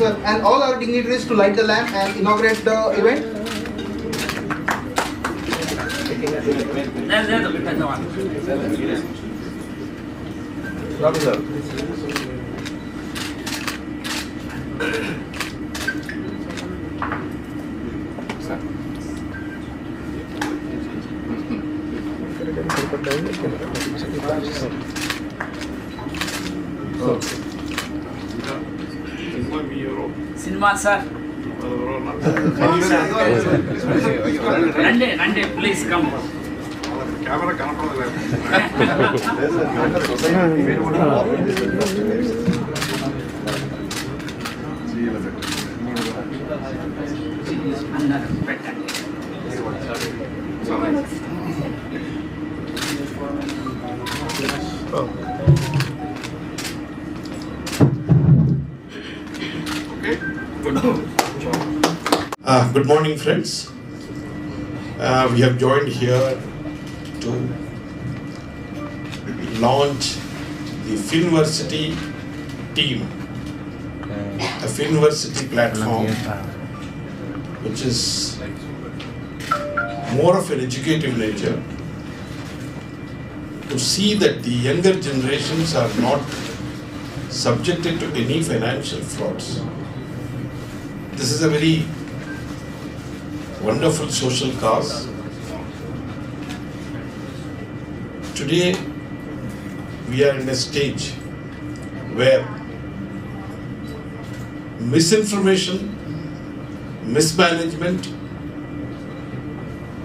and all our dignitaries to light the lamp and inaugurate the event. Cinema, sir. Rande, please come. Camera Good morning, friends. We have joined here to launch the Finversity team, a Finversity platform, which is more of an educative nature, to see that the younger generations are not subjected to any financial frauds. This is a very wonderful social cause. Today, we are in a stage where misinformation, mismanagement,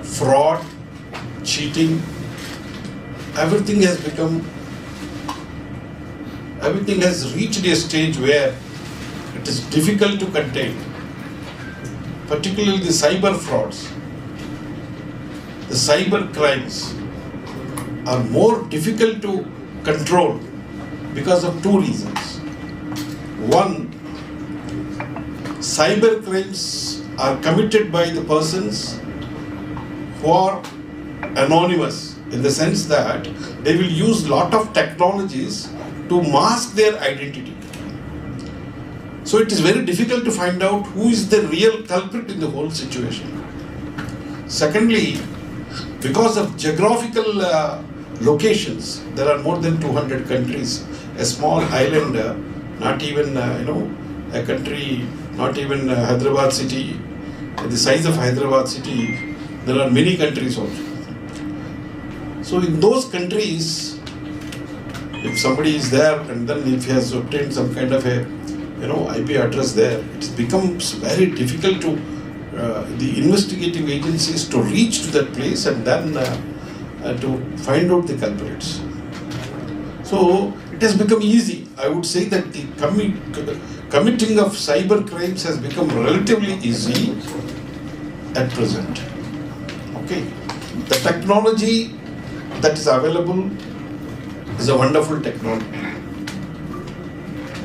fraud, cheating, everything has reached a stage where it is difficult to contain, particularly the cyber frauds. The cyber crimes are more difficult to control because of two reasons. One, cyber crimes are committed by the persons who are anonymous, in the sense that they will use lot of technologies to mask their identity. So it is very difficult to find out who is the real culprit in the whole situation. Secondly, because of geographical locations, there are more than 200 countries. A small island, not even a country, not even Hyderabad city, the size of Hyderabad city, there are many countries also. So in those countries, if somebody is there and then if he has obtained some kind of a IP address there, it becomes very difficult to the investigative agencies to reach to that place and then to find out the culprits. So it has become easy. I would say that the committing of cyber crimes has become relatively easy at present. Okay, the technology that is available is a wonderful technology.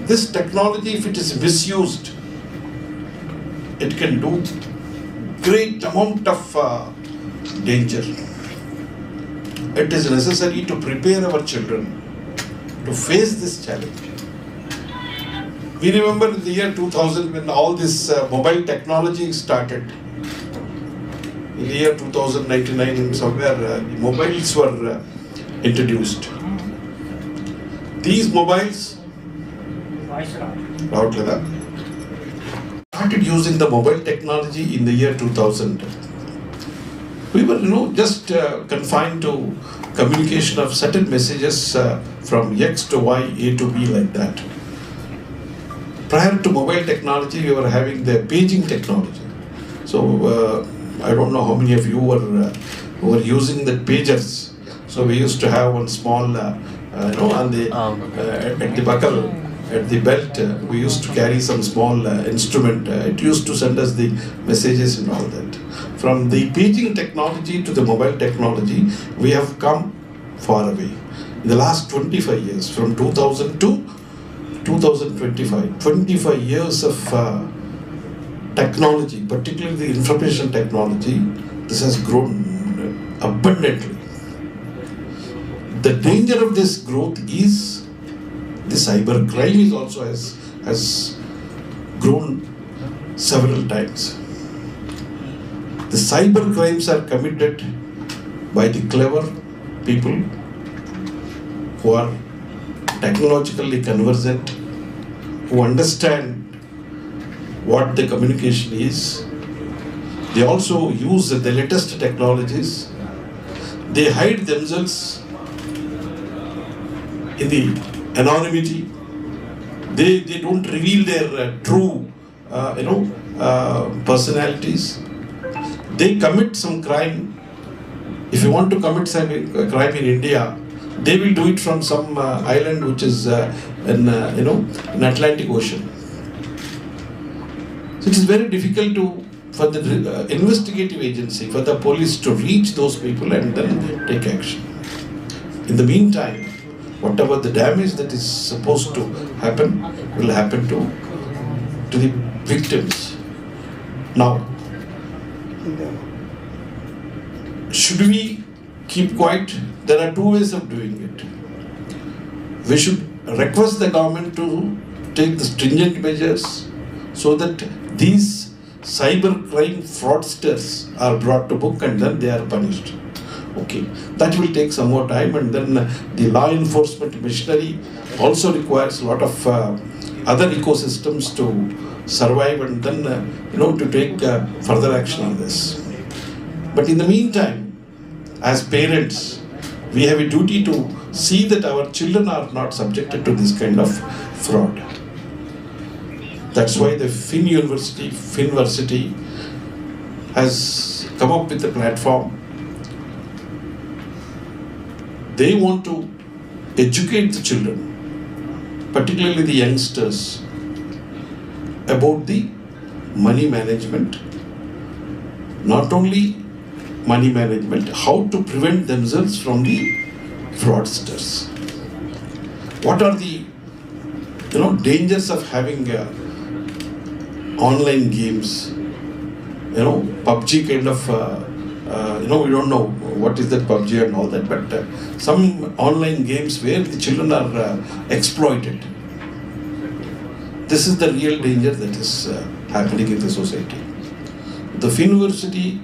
This technology, if it is misused, it can do great amount of danger. It is necessary to prepare our children to face this challenge. We remember in the year 2000 when all this mobile technology started. In the year 2099, somewhere the mobiles were introduced. These mobiles started using the mobile technology in the year 2000. We were just confined to communication of certain messages from X to Y, A to B, like that. Prior to mobile technology, we were having the paging technology. So I don't know how many of you were using the pagers. So we used to have one small, on the at the buckle, at the belt, we used to carry some small instrument. It used to send us the messages and all that. From the paging technology to the mobile technology, we have come far away. In the last 25 years, from 2000 to 2025, 25 years of technology, particularly the information technology, this has grown abundantly. The danger of this growth is the cyber crime is also has grown several times. The cyber crimes are committed by the clever people who are technologically conversant, who understand what the communication is. They also use the latest technologies. They hide themselves in the anonymity. They don't reveal their true personalities. They commit some crime. If you want to commit some crime in India, they will do it from some island which is in Atlantic Ocean. So it is very difficult for the investigative agency, for the police to reach those people and then take action. In the meantime, whatever the damage that is supposed to happen will happen to the victims. Now, should we keep quiet? There are two ways of doing it. We should request the government to take the stringent measures so that these cyber crime fraudsters are brought to book and then they are punished. Okay, that will take some more time, and then the law enforcement machinery also requires a lot of other ecosystems to survive and then to take further action on this. But in the meantime, as parents, we have a duty to see that our children are not subjected to this kind of fraud. That's why the Finversity has come up with a platform. They want to educate the children, particularly the youngsters, about the money management. Not only money management, how to prevent themselves from the fraudsters. What are the dangers of having online games? PUBG kind of we don't know what is that PUBG and all that, but some online games where the children are exploited. This is the real danger that is happening in the society. The Finversity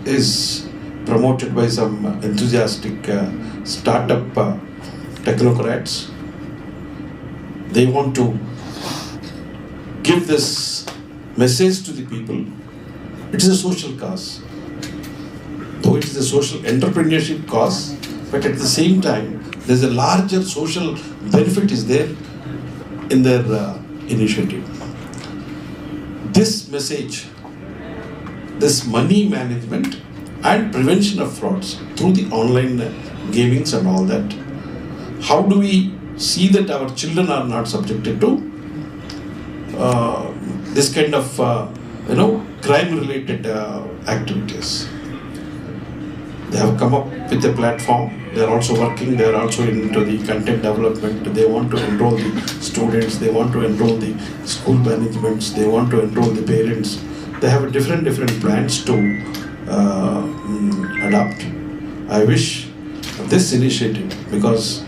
is promoted by some enthusiastic startup technocrats. They want to give this message to the people. It is a social cause. Though it is a social entrepreneurship cause, but at the same time, there is a larger social benefit is there in their initiative. This message, this money management and prevention of frauds through the online gamings and all that, how do we see that our children are not subjected to this kind of crime-related activities? They have come up with a platform. They are also working. They are also into the content development. They want to enroll the students. They want to enroll the school managements. They want to enroll the parents. They have different plans to adopt. I wish this initiative, because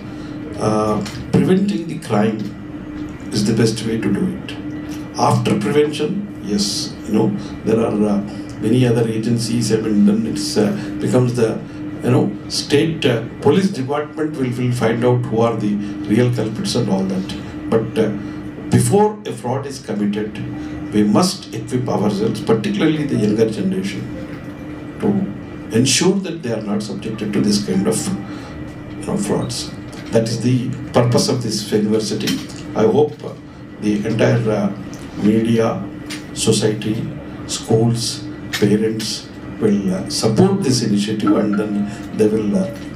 preventing the crime is the best way to do it. After prevention, yes, there are many other agencies. Then it becomes the state police department will find out who are the real culprits and all that. But before a fraud is committed, we must equip ourselves, particularly the younger generation, to ensure that they are not subjected to this kind of frauds. That is the purpose of this Finversity. I hope the entire media, society, schools, parents will support this initiative, and then they will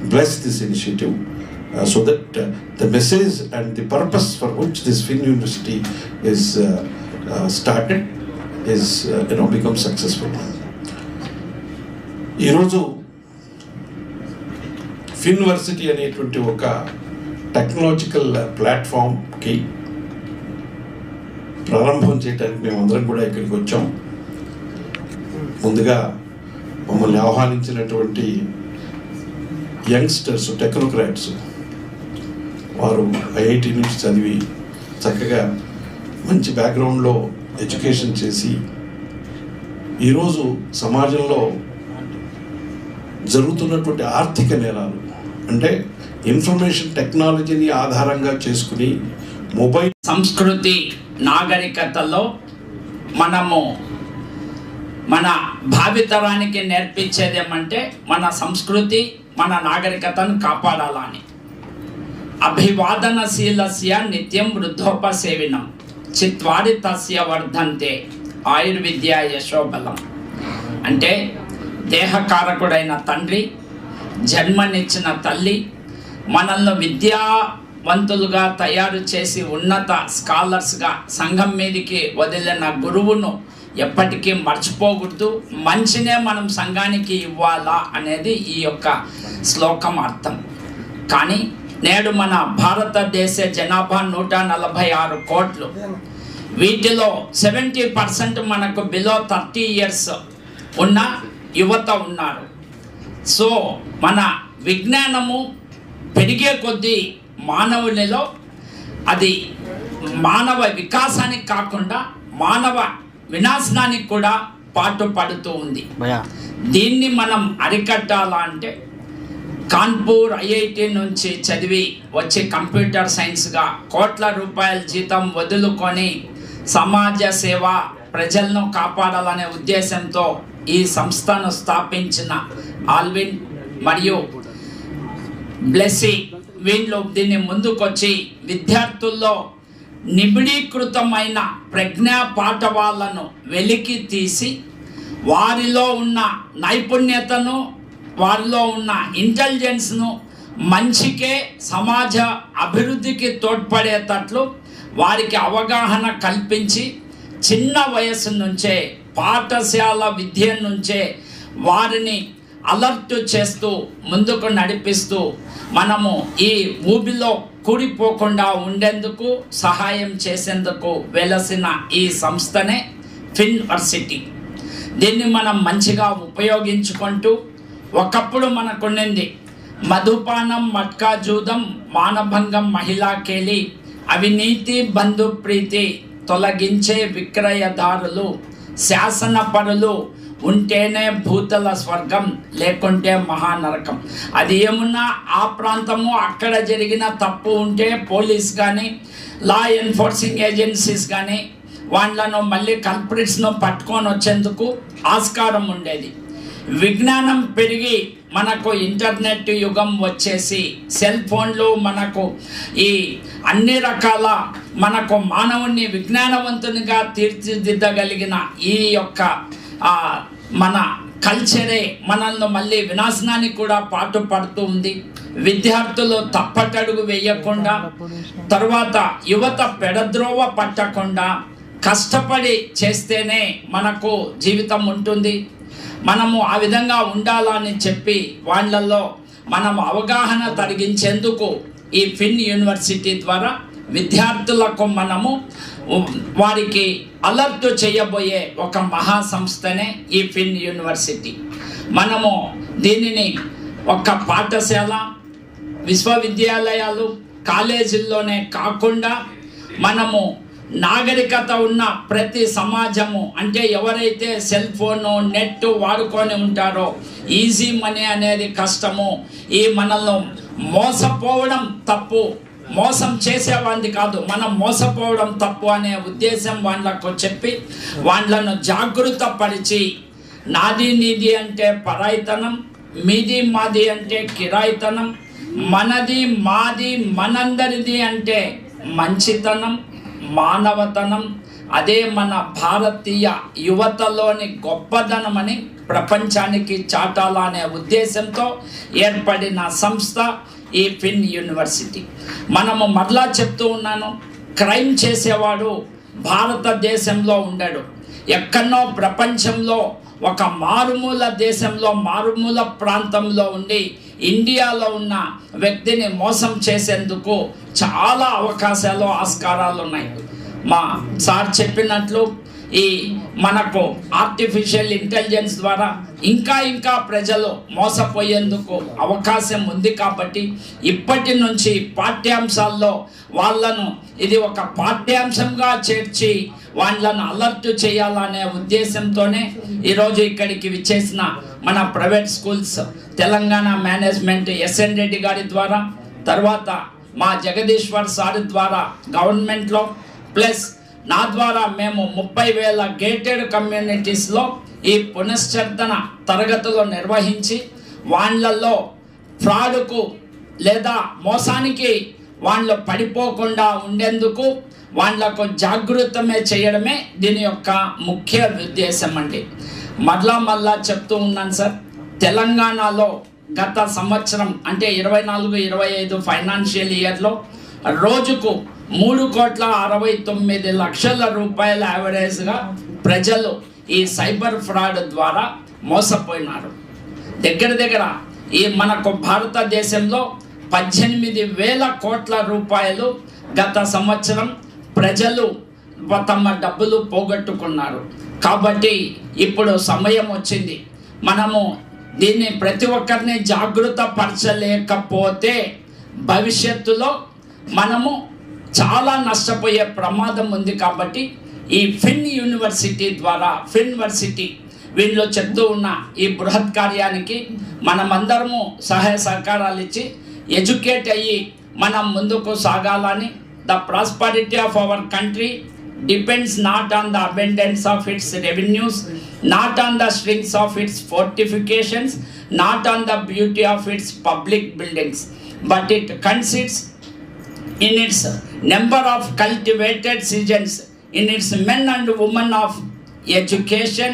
bless this initiative so that the message and the purpose for which this Finversity is started is becomes successful. ఈరోజు Finversity అనేటువంటి ఒక technological ప్లాట్ఫామ్కి ప్రారంభం చేయడానికి మేమందరం కూడా ఇక్కడికి వచ్చాం. ముందుగా మమ్మల్ని ఆహ్వానించినటువంటి యంగ్స్టర్స్, టెక్నోక్రాట్స్, వారు ఐఐటి నుంచి చదివి చక్కగా మంచి బ్యాక్గ్రౌండ్లో ఎడ్యుకేషన్ చేసి ఈరోజు సమాజంలో జరుగుతున్నటువంటి ఆర్థిక నేరాలు అంటే ఇన్ఫర్మేషన్ టెక్నాలజీని ఆధారంగా చేసుకుని మొబైల్ సంస్కృతి నాగరికతలో మనము మన భావితరానికి నేర్పించేది ఏమంటే మన సంస్కృతి మన నాగరికతను కాపాడాలని. అభివాదనశీలస్య నిత్యం వృద్ధోపసేవినం చిత్వారి తస్య వర్ధంతే ఆయుర్విద్య యశోబలం. అంటే దేహకారకుడైన తండ్రి, జన్మనిచ్చిన తల్లి, మనల్ని విద్యావంతులుగా తయారు చేసి ఉన్నత స్కాలర్స్గా సంఘం మీదకి వదిలిన గురువును ఎప్పటికీ మర్చిపోకూడదు. మంచినే మనం సంఘానికి ఇవ్వాలా అనేది ఈ యొక్క శ్లోకం అర్థం. కానీ నేడు మన భారతదేశ జనాభా 146 కోట్లు. వీటిలో 70% మనకు బిలో 30 years ఉన్న యువత ఉన్నారు. సో మన విజ్ఞానము పెరిగే కొద్దీ మానవునిలో అది మానవ వికాసానికి కాకుండా మానవ వినాశనానికి కూడా పాటుపడుతూ ఉంది. దీన్ని మనం అరికట్టాలా అంటే కాన్పూర్ ఐఐటి నుంచి చదివి వచ్చి కంప్యూటర్ సైన్స్గా కోట్ల రూపాయల జీతం వదులుకొని సమాజ సేవ, ప్రజలను కాపాడాలనే ఉద్దేశంతో ఈ సంస్థను స్థాపించిన ఆల్విన్ మరియు బ్లెస్సీ వీళ్ళు దీన్ని ముందుకొచ్చి విద్యార్థుల్లో నిబిడీకృతమైన ప్రజ్ఞా పాఠవాలను వెలికి తీసి వారిలో ఉన్న నైపుణ్యతను, వారిలో ఉన్న ఇంటెలిజెన్స్ను మంచికే, సమాజ అభివృద్ధికి తోడ్పడేటట్లు వారికి అవగాహన కల్పించి చిన్న వయసు నుంచే పాఠశాల విద్య నుంచే వారిని అలర్ట్ చేస్తూ ముందుకు నడిపిస్తూ మనము ఈ ఊబిలో కూడిపోకుండా ఉండేందుకు సహాయం చేసేందుకు వెలసిన ఈ సంస్థనే ఫిన్వర్సిటీ. దీన్ని మనం మంచిగా ఉపయోగించుకుంటూ ఒకప్పుడు మనకుండింది మధుపానం, మట్కా జూదం, మానభంగం, మహిళా కేలి, అవినీతి, బంధుప్రీతి తొలగించే విక్రయదారులు, శాసనపరులు ఉంటేనే భూతల స్వర్గం, లేకుంటే మహానరకం. అది ఏమున్నా ఆ ప్రాంతము అక్కడ జరిగిన తప్పు ఉంటే పోలీస్ కానీ లా ఎన్ఫోర్సింగ్ ఏజెన్సీస్ కానీ వాళ్ళను మళ్ళీ కల్ప్రిట్స్ను పట్టుకొని వచ్చేందుకు ఆస్కారం ఉండేది. విజ్ఞానం పెరిగి మనకు ఇంటర్నెట్ యుగం వచ్చేసి సెల్ ఫోన్లు మనకు ఈ అన్ని రకాల మనకు మానవుని విజ్ఞానవంతునిగా తీర్చిదిద్దగలిగిన ఈ యొక్క మన కల్చరే మనల్ని మళ్ళీ వినాశనానికి కూడా పాటుపడుతూ ఉంది. విద్యార్థులు తప్పటడుగు వేయకుండా, తర్వాత యువత పెడద్రోవ పట్టకుండా కష్టపడి చేస్తేనే మనకు జీవితం ఉంటుంది. మనము ఆ విధంగా ఉండాలని చెప్పి వాళ్ళల్లో మనం అవగాహన తొలగించేందుకు ఈ ఫిన్ యూనివర్సిటీ ద్వారా విద్యార్థులకు మనము వారికి అలర్ట్ చేయబోయే ఒక మహా సంస్థనే ఈ ఫిన్ యూనివర్సిటీ. మనము దీనిని ఒక పాఠశాల, విశ్వవిద్యాలయాలు, కాలేజీల్లోనే కాకుండా మనము నాగరికత ఉన్న ప్రతి సమాజము, అంటే ఎవరైతే సెల్ ఫోను, నెట్ వాడుకొని ఉంటారో ఈజీ మనీ అనేది కష్టము, ఈ మనల్ని మోసపోవడం తప్పు, మోసం చేసేవాడిది కాదు, మనం మోసపోవడం తప్పు అనే ఉద్దేశం వాళ్ళకు చెప్పి వాళ్ళను జాగృత పరిచి, నాది నీది అంటే పరాయితనం, మీది మాది అంటే కిరాయితనం, మనది మాది మనందరిది అంటే మంచితనం, మానవతనం, అదే మన భారతీయ యువతలోని గొప్పదనమని ప్రపంచానికి చాటాలనే ఉద్దేశంతో ఏర్పడిన సంస్థ ఈ ఫిన్ యూనివర్సిటీ. మనము మరలా చెప్తూ ఉన్నాను, క్రైమ్ చేసేవాడు భారతదేశంలో ఉండడు, ఎక్కడో ప్రపంచంలో ఒక మారుమూల దేశంలో, మారుమూల ప్రాంతంలో ఉండి ఇండియాలో ఉన్న వ్యక్తిని మోసం చేసేందుకు చాలా అవకాశాలు, ఆస్కారాలు ఉన్నాయి. మా సార్ చెప్పినట్లు ఈ మనకు ఆర్టిఫిషియల్ ఇంటెలిజెన్స్ ద్వారా ఇంకా ప్రజలు మోసపోయేందుకు అవకాశం ఉంది. కాబట్టి ఇప్పటి నుంచి పాఠ్యాంశాల్లో వాళ్ళను ఇది ఒక పాఠ్యాంశంగా చేర్చి వాళ్ళను అలర్ట్ చేయాలనే ఉద్దేశంతోనే ఈరోజు ఇక్కడికి విచ్చేసిన మన private schools Telangana management SN Reddy గారి ద్వారా, తర్వాత మా జగదీశ్వర్ సార్ ద్వారా గవర్నమెంట్లో, ప్లస్ నా ద్వారా మేము 30,000 గేటెడ్ కమ్యూనిటీస్లో ఈ పునశ్చర్తన తరగతులు నిర్వహించి వాళ్ళల్లో ఫ్రాడ్కు లేదా మోసానికి వాళ్ళు పడిపోకుండా ఉండేందుకు వాళ్ళకు జాగృతమే చేయడమే దీని యొక్క ముఖ్య ఉద్దేశం అండి. మళ్ళా చెప్తూ ఉన్నాను సార్, తెలంగాణలో గత సంవత్సరం అంటే 24-25 ఫైనాన్షియల్ ఇయర్లో రోజుకు 3,69,00,000 రూపాయల యావరేజ్గా ప్రజలు ఈ సైబర్ ఫ్రాడ్ ద్వారా మోసపోయినారు. దగ్గర ఈ మనకు భారతదేశంలో 18,000 కోట్ల రూపాయలు గత సంవత్సరం ప్రజలు తమ డబ్బులు పోగొట్టుకున్నారు. కాబట్టి ఇప్పుడు సమయం వచ్చింది, మనము దీన్ని ప్రతి ఒక్కరిని జాగృత పరచలేకపోతే భవిష్యత్తులో మనము చాలా నష్టపోయే ప్రమాదం ఉంది. కాబట్టి ఈ ఫిన్ యూనివర్సిటీ ద్వారా వీళ్ళు చెప్తూ ఉన్న ఈ బృహత్ కార్యానికి మనమందరము సహాయ సహకారాలు ఇచ్చి ఎడ్యుకేట్ అయ్యి మనం ముందుకు సాగాలని. The prosperity of our country depends not on the abundance of its revenues, not on the strength of its fortifications, not on the beauty of its public buildings, but it consists in its number of cultivated citizens, in its men and women of education,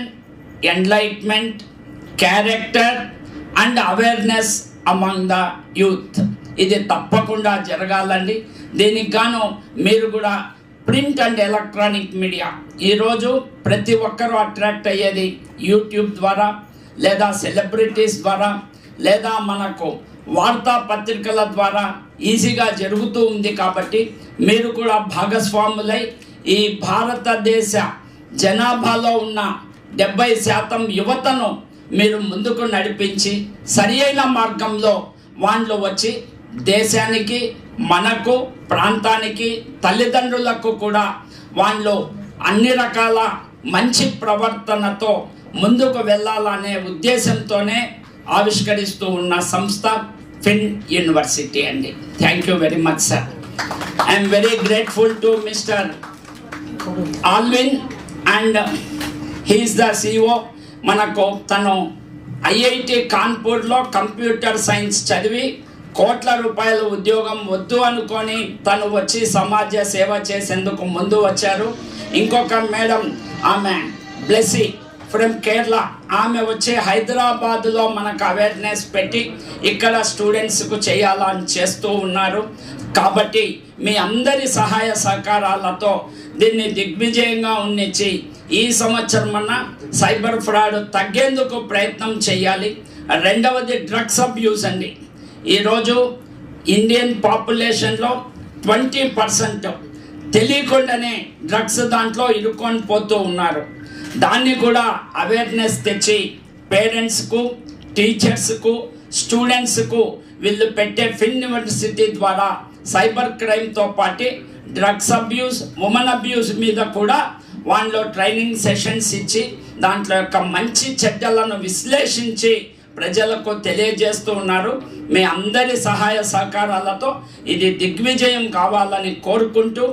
enlightenment, character and awareness among the youth. ఇది తప్పకుండా జరగాలండి. దీనికి గాను మీరు కూడా print and electronic media ఈరోజు ప్రతి ఒక్కరూ attract అయ్యేది యూట్యూబ్ ద్వారా, లేదా సెలబ్రిటీస్ ద్వారా, లేదా మనకు వార్తాపత్రికల ద్వారా ఈజీగా జరుగుతూ ఉంది. కాబట్టి మీరు కూడా భాగస్వాములై ఈ భారతదేశ జనాభాలో ఉన్న 70% యువతను మీరు ముందుకు నడిపించి సరి అయిన మార్గంలో వాళ్ళు వచ్చి దేశానికి, మనకు, ప్రాంతానికి, తల్లిదండ్రులకు కూడా వాళ్ళు అన్ని రకాల మంచి ప్రవర్తనతో ముందుకు వెళ్ళాలనే ఉద్దేశంతోనే ఆవిష్కరిస్తూ ఉన్న సంస్థ ఫిన్ యూనివర్సిటీ అండి. Thank you very much sir. I'm very grateful to mister Alvin and he is the CEO. మనకు తను ఐఐటి కాన్పూర్లో కంప్యూటర్ సైన్స్ చదివి కోట్ల రూపాయల ఉద్యోగం వద్దు అనుకొని తను వచ్చి సమాజ సేవ చేసేందుకు ముందు వచ్చారు. ఇంకొక మేడం, ఆమె బ్లెస్సీ ఫ్రమ్ కేరళ, ఆమె వచ్చి హైదరాబాద్లో మనకు అవేర్నెస్ పెట్టి ఇక్కడ స్టూడెంట్స్కు చేయాలని చేస్తూ ఉన్నారు. కాబట్టి మీ అందరి సహాయ సహకారాలతో దీన్ని దిగ్విజయంగా ఉన్నించి ఈ సంవత్సరం సైబర్ ఫ్రాడ్ తగ్గేందుకు ప్రయత్నం చేయాలి. రెండవది డ్రగ్స్ అబ్యూస్ అండి. ఈరోజు ఇండియన్ పాపులేషన్లో 20% తెలియకుండానే డ్రగ్స్ దాంట్లో ఇరుక్కొని పోతూ ఉన్నారు. దాన్ని కూడా అవేర్నెస్ తెచ్చి పేరెంట్స్కు, టీచర్స్కు, స్టూడెంట్స్కు వీళ్ళు పెట్టే ఫిన్ యూనివర్సిటీ ద్వారా సైబర్ క్రైమ్తో పాటు డ్రగ్స్ అబ్యూస్, ఉమెన్ అబ్యూస్ మీద కూడా వాళ్ళు ట్రైనింగ్ సెషన్స్ ఇచ్చి దాంట్లో యొక్క మంచి చెడ్డలను విశ్లేషించి ప్రజలకు తెలియజేస్తూ ఉన్నారు. మీ అందరి సహాయ సహకారాలతో ఇది దిగ్విజయం కావాలని కోరుకుంటూ,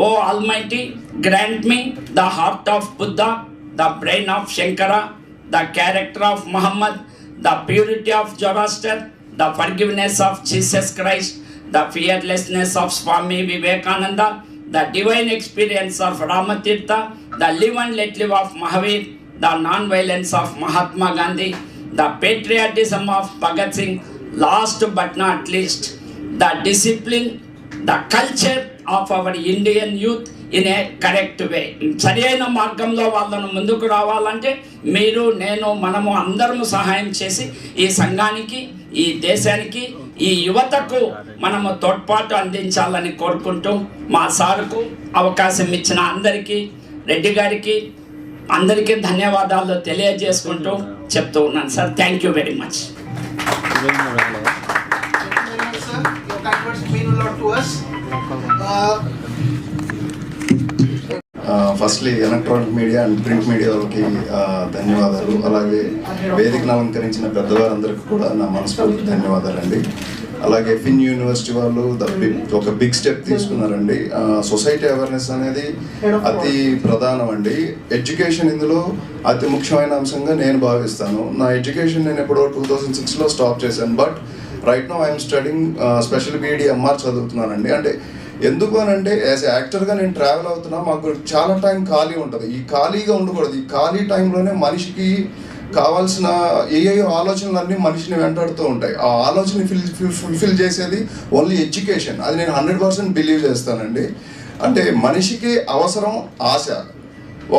O almighty grant me the heart of Buddha, the brain of Shankara, the character of Muhammad, the purity of Zoroaster, the forgiveness of Jesus Christ, the fearlessness of Swami Vivekananda, the divine experience of Ramatirtha, the live and let live of Mahavir, the non-violence of Mahatma Gandhi, the patriotism of Bhagat Singh, last but not least, the discipline, the culture of our Indian youth in a correct way. సరైన మార్గంలో వాళ్ళను ముందుకు రావాలంటే మీరు, నేను, మనము అందరము సహాయం చేసి ఈ సంఘానికి, ఈ దేశానికి, ఈ యువతకు మనము తోడ్పాటు అందించాలని కోరుకుంటూ మా సారుకు అవకాశం ఇచ్చిన అందరికీ, రెడ్డి గారికి, అందరికీ ధన్యవాదాలు తెలియజేసుకుంటూ చెప్తూ ఉన్నాను sir. Thank you very much. Sir, your kind words mean a lot to us. Firstly electronic media and print media వాళ్ళకి ధన్యవాదాలు. అలాగే వేదికను అలంకరించిన పెద్దవారందరికీ కూడా నా మనస్ఫూర్తి ధన్యవాదాలండి. అలాగే ఫిన్ యూనివర్సిటీ వాళ్ళు ఒక బిగ్ స్టెప్ తీసుకున్నారండి. సొసైటీ అవేర్నెస్ అనేది అతి ప్రధానం అండి. ఎడ్యుకేషన్ ఇందులో అతి ముఖ్యమైన అంశంగా నేను భావిస్తాను. నా ఎడ్యుకేషన్ నేను ఎప్పుడో 2006లో స్టాప్ చేశాను. But right now I'm studying special BEd MR చదువుతున్నానండి. అంటే ఎందుకు అని అంటే యాజ్ యాక్టర్గా నేను ట్రావెల్ అవుతున్నా, మాకు చాలా టైం ఖాళీ ఉంటుంది. ఈ ఖాళీగా ఉండకూడదు. ఈ ఖాళీ టైంలోనే మనిషికి కావాల్సిన ఏ ఆలోచనలన్నీ మనిషిని వెంటాడుతూ ఉంటాయి. ఆ ఆలోచన ఫుల్ఫిల్ చేసేది ఓన్లీ ఎడ్యుకేషన్. అది నేను 100% బిలీవ్ చేస్తానండి. అంటే మనిషికి అవసరం ఆశ.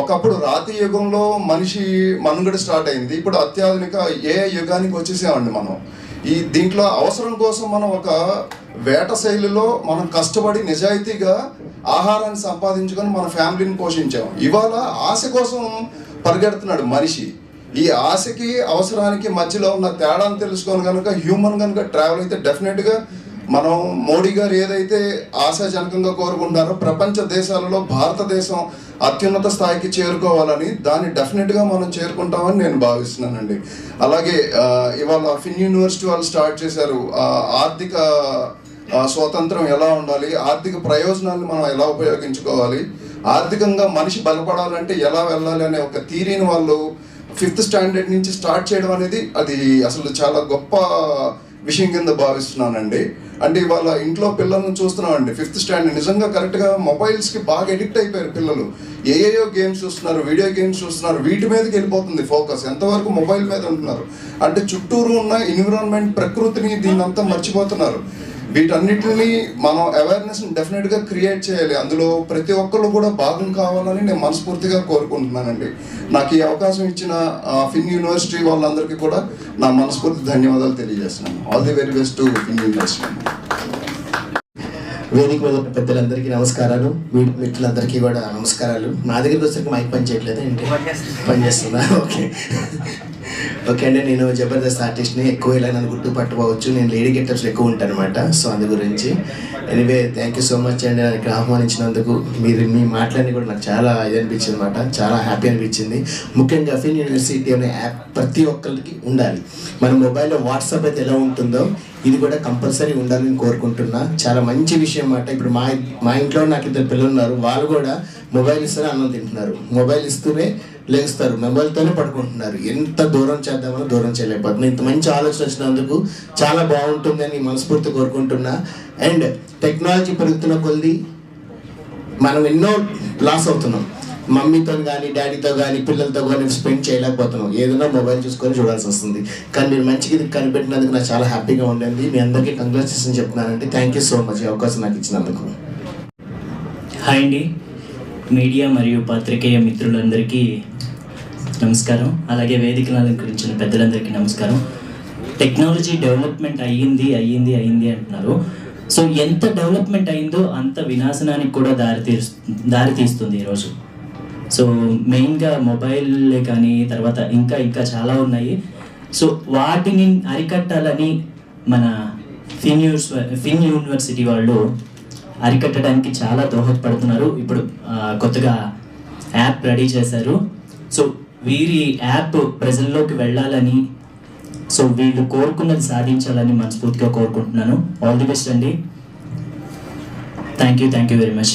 ఒకప్పుడు రాతి యుగంలో మనిషి మనుగడ స్టార్ట్ అయింది. ఇప్పుడు అత్యాధునిక ఏ యుగానికి వచ్చేసామండి మనం. దీంట్లో అవసరం కోసం మనం ఒక వేట శైలిలో మనం కష్టపడి నిజాయితీగా ఆహారాన్ని సంపాదించుకొని మన ఫ్యామిలీని పోషించాం. ఇవాళ ఆశ కోసం పరిగెడుతున్నాడు మనిషి. ఈ ఆశకి అవసరానికి మధ్యలో ఉన్న తేడాను తెలుసుకొని కనుక హ్యూమన్ కనుక ట్రావెల్ అయితే డెఫినెట్గా మనం మోడీ గారు ఏదైతే ఆశాజనకంగా కోరుకుంటున్నారో ప్రపంచ దేశాలలో భారతదేశం అత్యున్నత స్థాయికి చేరుకోవాలని, దాన్ని డెఫినెట్గా మనం చేరుకుంటామని నేను భావిస్తున్నానండి. అలాగే ఇవాళ ఫిన్ యూనివర్సిటీ వాళ్ళు స్టార్ట్ చేశారు. ఆర్థిక స్వాతంత్రం ఎలా ఉండాలి, ఆర్థిక ప్రయోజనాలను మనం ఎలా ఉపయోగించుకోవాలి, ఆర్థికంగా మనిషి బలపడాలంటే ఎలా వెళ్ళాలి అనే ఒక థీరీని వాళ్ళు 5th స్టాండర్డ్ నుంచి స్టార్ట్ చేయడం అనేది అది అసలు చాలా గొప్ప విషయం కింద భావిస్తున్నానండి. అంటే ఇవాళ ఇంట్లో పిల్లలను చూస్తున్నామండి 5th స్టాండర్డ్ నిజంగా కరెక్ట్గా మొబైల్స్కి బాగా ఎడిక్ట్ అయిపోయారు పిల్లలు. ఏయో గేమ్స్ చూస్తున్నారు, వీడియో గేమ్స్ చూస్తున్నారు, వీటి మీదకి వెళ్ళిపోతుంది ఫోకస్. ఎంతవరకు మొబైల్ మీద ఉంటున్నారు అంటే చుట్టూరు ఉన్న ఎన్విరాన్మెంట్ ప్రకృతిని దీన్నంతా మర్చిపోతున్నారు. వీటన్నిటిని మనం అవేర్నెస్ని డెఫినెట్గా క్రియేట్ చేయాలి. అందులో ప్రతి ఒక్కళ్ళు కూడా భాగం కావాలని నేను మనస్ఫూర్తిగా కోరుకుంటున్నానండి. నాకు ఈ అవకాశం ఇచ్చిన ఫిన్ యూనివర్సిటీ వాళ్ళందరికీ కూడా నా మనస్ఫూర్తి ధన్యవాదాలు తెలియజేస్తున్నాను. All the very best to Fin University. వేదిక మీద పెద్దలందరికీ నమస్కారాలు, మిత్రులందరికీ కూడా నమస్కారాలు. నా దగ్గరికి వచ్చరికి మైక్ పని చేయట్లేదు ఏంటి? పని చేస్తుందా? ఓకే అండి. నేను జబర్దస్త్ ఆర్టిస్ట్ని. ఎక్కువ ఇలా నన్ను గుర్తుపట్టవచ్చు. నేను లేడీ గెటప్స్లో ఎక్కువ ఉంటాను అనమాట. సో అందు గురించి anyway thank you so much అండి నాకు ఆహ్వానించినందుకు. మీ మాటలన్నీ కూడా నాకు చాలా ఇది అనిపించింది అనమాట. చాలా హ్యాపీ అనిపించింది. ముఖ్యంగా ఫిన్ యూనివర్సిటీ అనే యాప్ ప్రతి ఒక్కరికి ఉండాలి. మన మొబైల్లో వాట్సాప్ అయితే ఎలా ఉంటుందో ఇది కూడా కంపల్సరీ ఉండాలని కోరుకుంటున్నా. చాలా మంచి విషయం అన్నమాట. ఇప్పుడు మా ఇంట్లో నాకు 2 పిల్లలు ఉన్నారు. వాళ్ళు కూడా మొబైల్ ఇస్తేనే అన్నం తింటున్నారు, మొబైల్ ఇస్తూనే లేస్తారు, మొబైల్తోనే పడుకుంటున్నారు. ఎంత దూరం చేద్దామని దూరం చేయలేకపోతున్నాం. ఇంత మంచి ఆలోచన వచ్చినందుకు చాలా బాగుంటుందని మనస్ఫూర్తి కోరుకుంటున్నా. అండ్ టెక్నాలజీ పెరుగుతున్న కొద్దీ మనం ఎన్నో లాస్ అవుతున్నాం. మమ్మీతో కానీ డాడీతో కానీ పిల్లలతో కానీ స్పెండ్ చేయలేకపోతున్నాం. ఏదైనా మొబైల్ చూసుకొని చూడాల్సి వస్తుంది. కానీ మీరు మంచిగా కనిపెట్టినందుకు నాకు చాలా హ్యాపీగా ఉండింది. మీ అందరికీ కంగ్రాచులేషన్ చెప్తున్నానండి. థ్యాంక్ యూ సో మచ్ ఈ అవకాశం నాకు ఇచ్చినందుకు. హాయ్ అండి, మీడియా మరియు పాత్రికేయ మిత్రులందరికీ నమస్కారం. అలాగే వేదికను అలంకరించిన పెద్దలందరికీ నమస్కారం. టెక్నాలజీ డెవలప్మెంట్ అయ్యింది అంటున్నారు. సో ఎంత డెవలప్మెంట్ అయిందో అంత వినాశనానికి కూడా దారి తీస్తుంది ఈరోజు. సో మెయిన్గా మొబైల్లే కానీ తర్వాత ఇంకా చాలా ఉన్నాయి. సో వాటిని అరికట్టాలని మన ఫిన్ యూనివర్సిటీ వాళ్ళు అరికట్టడానికి చాలా దోహదపడుతున్నారు. ఇప్పుడు కొత్తగా యాప్ రెడీ చేశారు. సో వీరి యాప్ ప్రజల్లోకి వెళ్ళాలని, సో వీళ్ళు కోరుకున్నది సాధించాలని మనస్ఫూర్తిగా కోరుకుంటున్నాను. ఆల్ ది బెస్ట్ అండి. Thank you very much.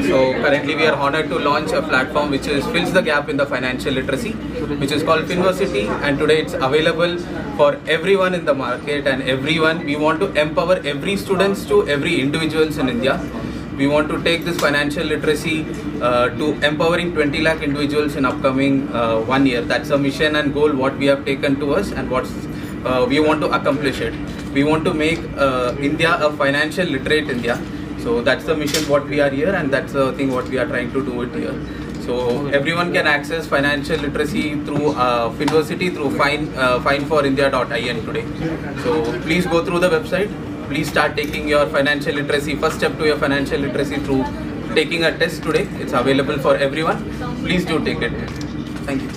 So currently we are honored to launch a platform which fills the gap in the financial literacy, which is called Finversity, and today it's available for everyone in the market and everyone. We want to empower every students to every individuals in India. We want to take this financial literacy to empowering 20 lakh individuals in upcoming 1 year. That's a mission and goal what we have taken to us, and what we want to accomplish it. We want to make India a financial literate India. So that's the mission what we are here, and that's the thing what we are trying to do it here. So everyone can access financial literacy through Finversity through fineforindia.in today. So please go through the website. Please start taking your financial literacy, first step to your financial literacy through taking a test today. It's available for everyone. Please do take it. Thank you.